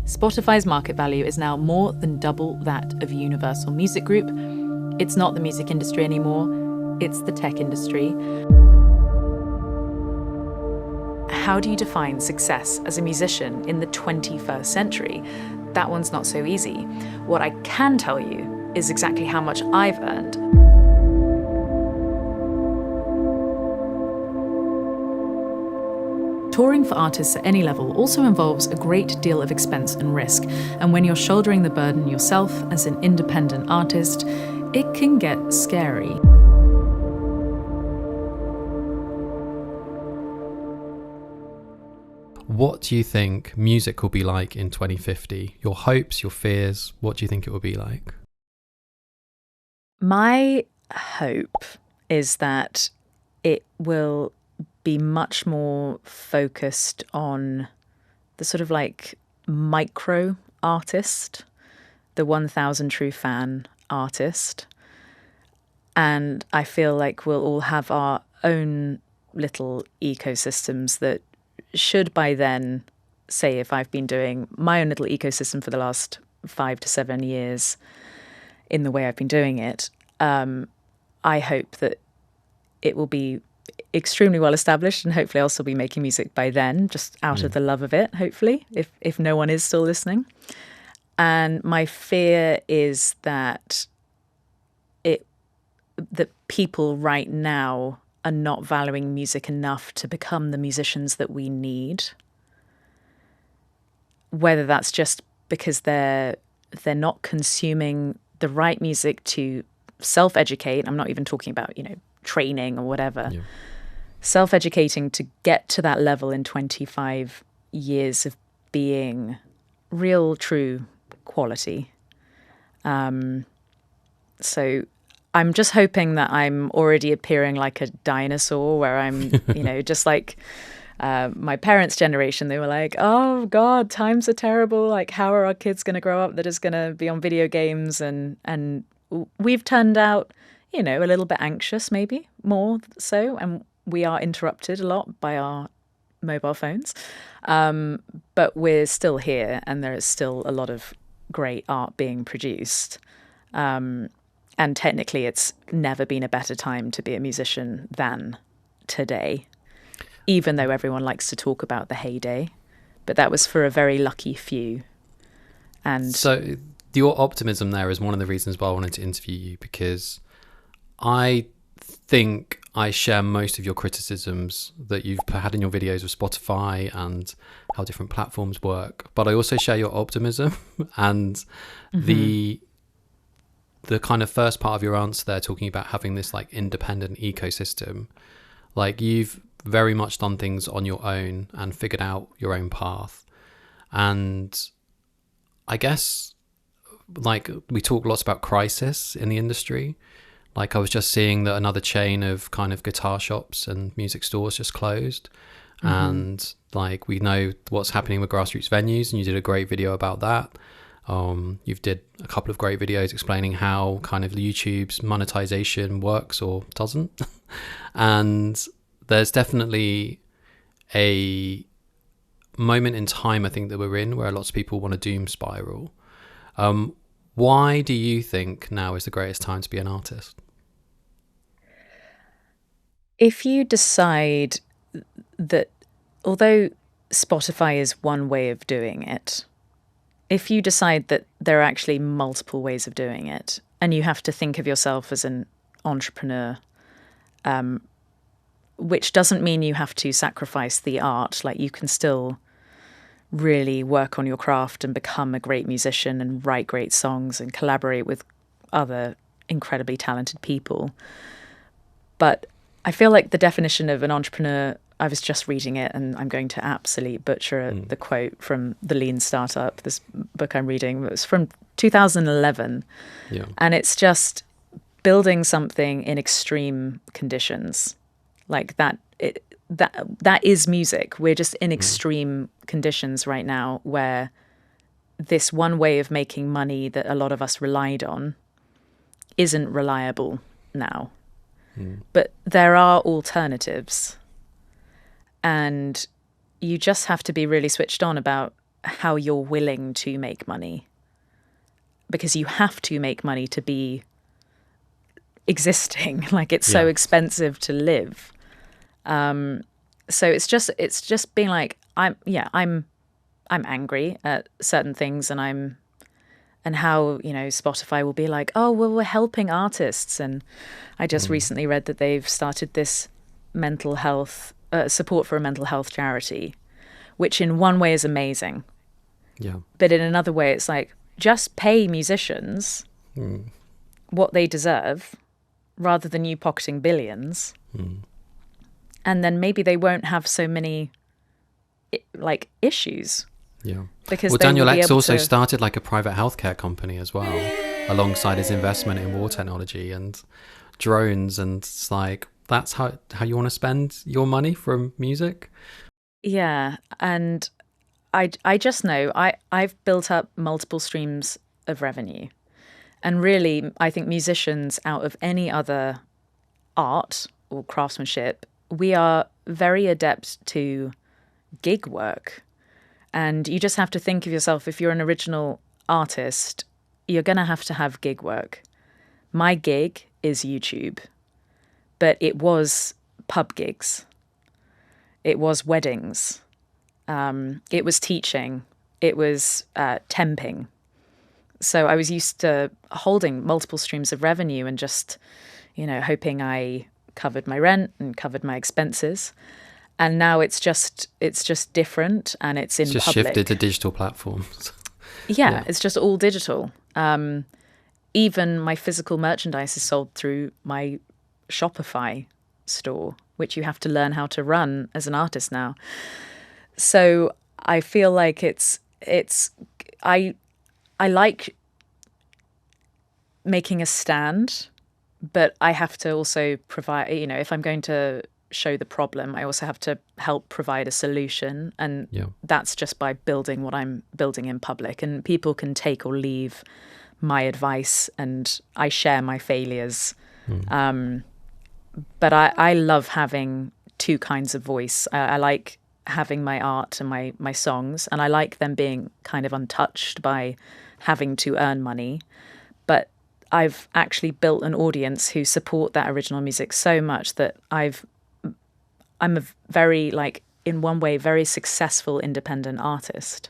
Spotify's market value is now more than double that of Universal Music Group. It's not the music industry anymore, it's the tech industry. How do you define success as a musician in the 21st century? That one's not so easy. What I can tell you is exactly how much I've earned. Touring for artists at any level also involves a great deal of expense and risk, and when you're shouldering the burden yourself as an independent artist, it can get scary. What do you think music will be like in 2050? Your hopes, your fears, what do you think it will be like? My hope is that it will be much more focused on the sort of like micro artist, the 1,000 true fan artist. And I feel like we'll all have our own little ecosystems that should by then, say if I've been doing my own little ecosystem for the last 5 to 7 years in the way I've been doing it, I hope that it will be extremely well established, and hopefully I'll still be making music by then, just out of the love of it, hopefully, if no one is still listening. And my fear is that that people right now are not valuing music enough to become the musicians that we need. Whether that's just because they're not consuming the right music to self-educate. I'm not even talking about, training or whatever. Yeah. Self-educating to get to that level in 25 years of being real, true quality. So I'm just hoping that I'm already appearing like a dinosaur, where I'm, just like my parents' generation. They were like, oh, God, times are terrible. Like, how are our kids going to grow up that is going to be on video games? And we've turned out, a little bit anxious, maybe more so. And we are interrupted a lot by our mobile phones. But we're still here, and there is still a lot of great art being produced. And technically, it's never been a better time to be a musician than today, even though everyone likes to talk about the heyday. But that was for a very lucky few. And so your optimism there is one of the reasons why I wanted to interview you, because I think I share most of your criticisms that you've had in your videos of Spotify and how different platforms work. But I also share your optimism and the kind of first part of your answer there, talking about having this like independent ecosystem. Like, you've very much done things on your own and figured out your own path. And I guess, like, we talk lots about crisis in the industry. Like, I was just seeing that another chain of kind of guitar shops and music stores just closed. And like, we know what's happening with grassroots venues, and you did a great video about that. You've did a couple of great videos explaining how kind of YouTube's monetization works or doesn't. And there's definitely a moment in time, I think, that we're in where lots of people want to doom spiral. Why do you think now is the greatest time to be an artist? If you decide that, although Spotify is one way of doing it, if you decide that there are actually multiple ways of doing it, and you have to think of yourself as an entrepreneur, which doesn't mean you have to sacrifice the art. Like, you can still really work on your craft and become a great musician and write great songs and collaborate with other incredibly talented people. But I feel like the definition of an entrepreneur, I was just reading it, and I'm going to absolutely butcher the quote from The Lean Startup, this book I'm reading. It was from 2011. Yeah. And it's just building something in extreme conditions. Like that is music. We're just in extreme conditions right now, where this one way of making money that a lot of us relied on isn't reliable now. But there are alternatives. And you just have to be really switched on about how you're willing to make money, because you have to make money to be existing. Like, it's so expensive to live. So it's just being like, I'm angry at certain things, and how, Spotify will be like, oh, well, we're helping artists. And I just recently read that they've started this mental health support for a mental health charity, which in one way is amazing. Yeah. But in another way, it's like, just pay musicians what they deserve rather than you pocketing billions. And then maybe they won't have so many issues. Yeah. Because well, Daniel X also started like a private healthcare company as well, alongside his investment in war technology and drones. And it's like, that's how you want to spend your money from music? Yeah. And I just know I've built up multiple streams of revenue. And really, I think musicians, out of any other art or craftsmanship, we are very adept to gig work. And you just have to think of yourself, if you're an original artist, you're going to have gig work. My gig is YouTube, but it was pub gigs. It was weddings. It was teaching. It was temping. So I was used to holding multiple streams of revenue and just, hoping I covered my rent and covered my expenses. And now it's just different, and it's in public. It's just shifted to digital platforms. Yeah, it's just all digital. Even my physical merchandise is sold through my Shopify store, which you have to learn how to run as an artist now. So I feel like I like making a stand, but I have to also provide, if I'm going to show the problem, I also have to help provide a solution. And that's just by building what I'm building in public. And people can take or leave my advice, and I share my failures. But I love having two kinds of voice. I like having my art and my songs, and I like them being kind of untouched by having to earn money. But I've actually built an audience who support that original music so much that I'm a very, in one way, very successful independent artist.